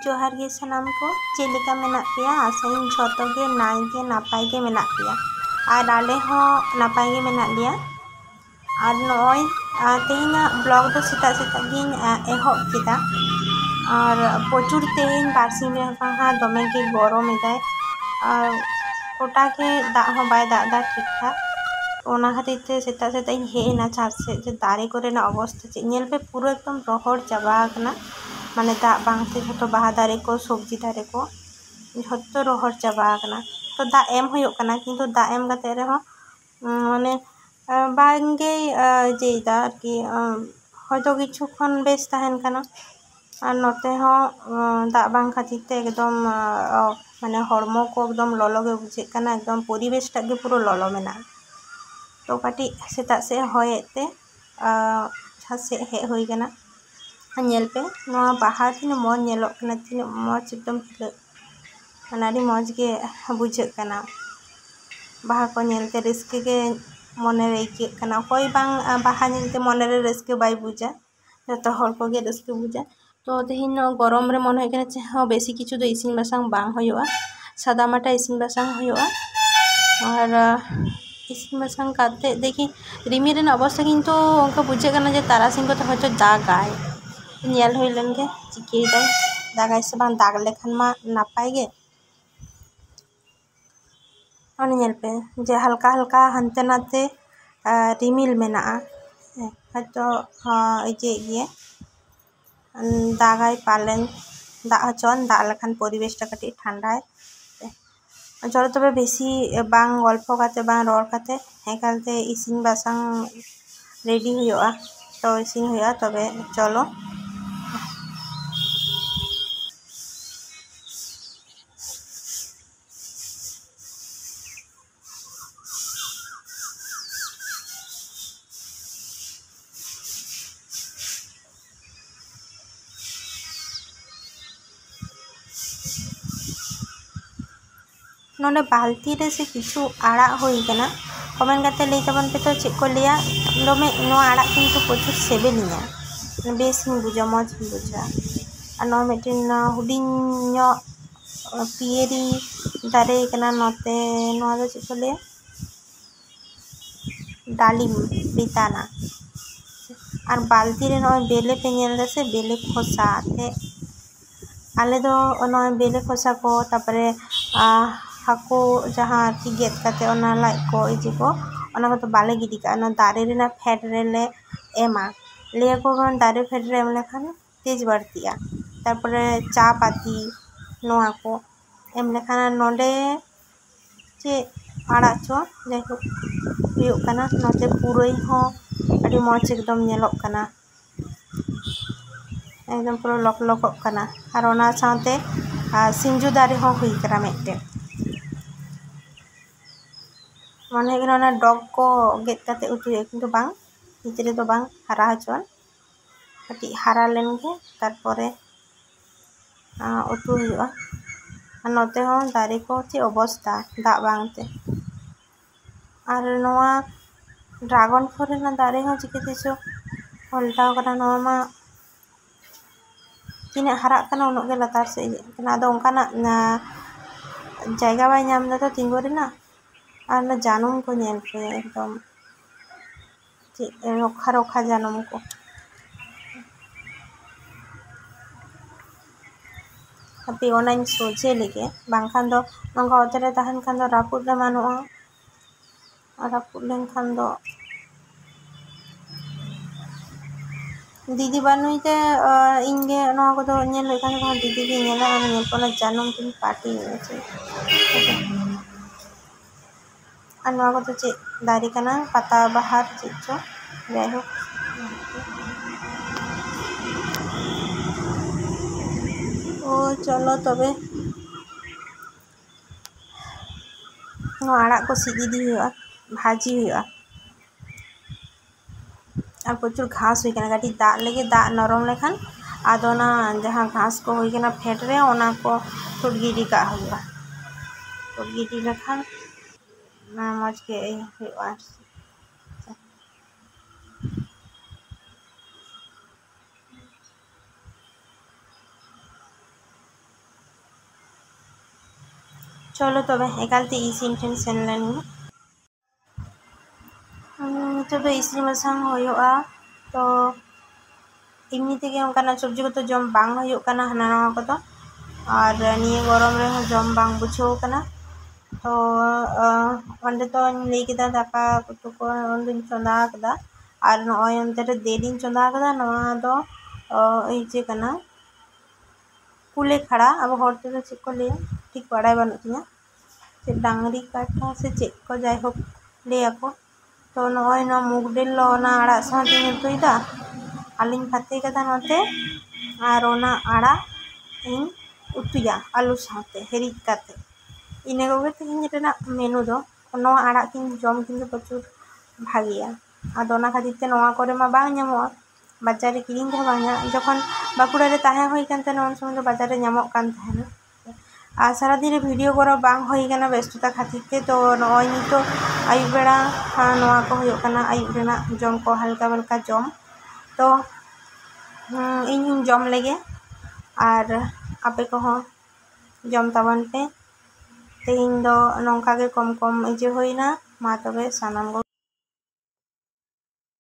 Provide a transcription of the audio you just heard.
जोहार गे सनाम को चेलेका मेना पेया आसाइन झोतो गे नाय गे नापाय गे मेना पेया और आले हो नापाय गे मेना लिया और नॉय तेहिना ब्लॉग दो सेता सेता गिन एहब केदा और प्रचुर तेहिन बारसिन रे कहा दमे गे गरम एदाय और गोटा के दाग हो बाय दाग दा ठीक ठाक ओना खातिर ते सेता सेता इन हेना छात से जे दारे करे ना अवस्था चे नेल पे पूरा एकदम रोहड़ चाबा कना माने दाग बांगते झोतो बाहा दारे को सब्जी दारे को झोतो रोहड़ चाबा कना तो दाग एम होयो कना किंतु दाग एम गाते रे हो माने बांगे जेदा कि हयतो किछु खन बेस तहन कना और नोते हो दाग बांग खातिर ते एकदम माने हड़मो को एकदम ललो गे बुझे कना एकदम परिवेश टाग गे पुरो ललो मेना तो काटी सेता से होयते छा से हे होई कना नेल पे नोआ बाहा तीन मौज नेलोग कना तीन मौज एकदम हिला माने मौज गे बुझे कना बाहा को नेलते रिस्के गे मने रे के कना कोई बांग बाहा नेलते मने रे रिस्के बाय बुझा जतो हर को गे रिस्के बुझा तो तेहिन गरम रे मन होय कना चे बेसी किछु दो इसिन बासांग बांग होयोआ सादा माटा इसिन बासांग होयोआ और इसिन बासांग काते देखी रिमी रेन अवस्था किंतु उनका बुझे कना जे तारासिंग को तो हयतो दागाय नेल होय लेनगे चिके दाय दागाय से बांग दाग लेखन मा नापाय गे और नेल पे जे हल्का हल्का हंते नाते रिमिल मेना हयतो इजे गे दागाय पालेन दाग हचन दाग लेखन परिवेश टा कटी ठंडा है चलो तबे बेसी बांग गल्प काते बांग रोड काते एकालते इसिन बासांग रेडी हुआ तो इसिन हुआ तबे चलो नोने बाल्टी रे से किछु आड़ा होई कना कमेंट करते लई तबन पे तो चेक को लिया दमे नो आड़ा किंतु प्रचुर सेबेलिया बेस हिं बुझा मौज हिं बुझा और नो मिटिन हुडिन्यो पियरी दारे कना नोते नो दो चेक को लिया डालिम बिताना और बाल्टी रे नो बेले पे नेल से बेले खोसा ते आले दो नो बेले खोसा को तापरे हाको जहाँ की गेट काते ओना लाइक को इजे को ओना तो बाले गिडी का ना दारे रे ना फैट रे ले एमा ले को दारे फैट रे एम लेखान तेज बढ़तिया तारपरे चा पाती नोआ को एम लेखान नोडे चे आड़ा चो जाको हुयुग कना नोते पुरोई हो अडी मौज एकदम नेलोग कना एकदम पूरा लक लकक कना और ओना साथे सिंजू दारे हो हुई करा मेटे मने गना डॉग को गेट काते उतुए किंतु बांग निचरे तो बांग हरा हचन कटी हरा लेनगे तारपरे उतु हुआ नोते हो दारे को चे अवस्था दाग बांगते और नोआ ड्रैगन फ्रूट ना दारे हो चिकेते चो पलटाव करा नोआ मा तीना हरा कना उनोग गे लतार से कना दो उनकाना जायगा बाय नाम दा तो तिंगो रेना और ना जानम को नेल पे एकदम रोखा रोखा जानम को tapi onain soje lege bangkhan do nongka otere tahan kan do raput le manoa raput len kan do didi banui te inge no ko do nyel le kan ko didi ge nyela an nyel pona janum tin party neche an no ko to che dari kana pata bahar chicho jaihok ओ चलो तबे no आड़ा को सीधी हुआ भाजी हुआ और प्रचुर घास हुई काटी दाग लेगे दाग नरम लेखान आदोना जहाँ घास को हुई कना फेट रे ओना को तुट गिडी का हुआ तुट गिडी लेखान ना मज के हुआ चलो तबे एकालते इसिन ठेन सेन लेन नितोग दो इसिन बासांग होयोगा तो एमनी तेगे ओंकाना सब्जी को तो जम बांग होयोग काना हाना नवा को तो और निये गरम रे हो जम बांग बुझाव काना तो ओंडे तो लई केदा दाका उतु को ओंडे चंदा कदा और नय ओंते रे देलिन चंदा कदा नवा दो इजे काना कुले खड़ा अब हरते तो चेक को लिया ठीक बड़ाई बानु तिया से डांगरी काटा से चेक को जाय हो लिया को तो नय न मुगडेल ना आड़ा साथी उतुइदा आलिन भाते कदा नते और ओना आड़ा इन उतुया आलू साथे हेरिज काते इने कोगे तेहिन रेना मेनू दो नवा आड़ा किन जम किन प्रचुर भागिया आदो ओना खातिर ते नवा करे मा बांग ᱧᱟᱢᱚᱜᱼᱟ बाजार रे किरिंग दो बांगा जखन बाकुड़ा रे ताहे होई कानते उन समय दो बाजार रे ᱧᱟᱢᱚᱜ कान थाहेना आ सारा दिन वीडियो करा बांग होई काना व्यस्तता खातिर ते तो नय नितो आयु बेड़ा नवा को होयो काना आयु रेना जम को हल्का हल्का जम तो इन जम लेगे और आपे को हो जम ताबन पे तेहिन दो नोंका गे कम कम इजे होइना मा तबे सानाम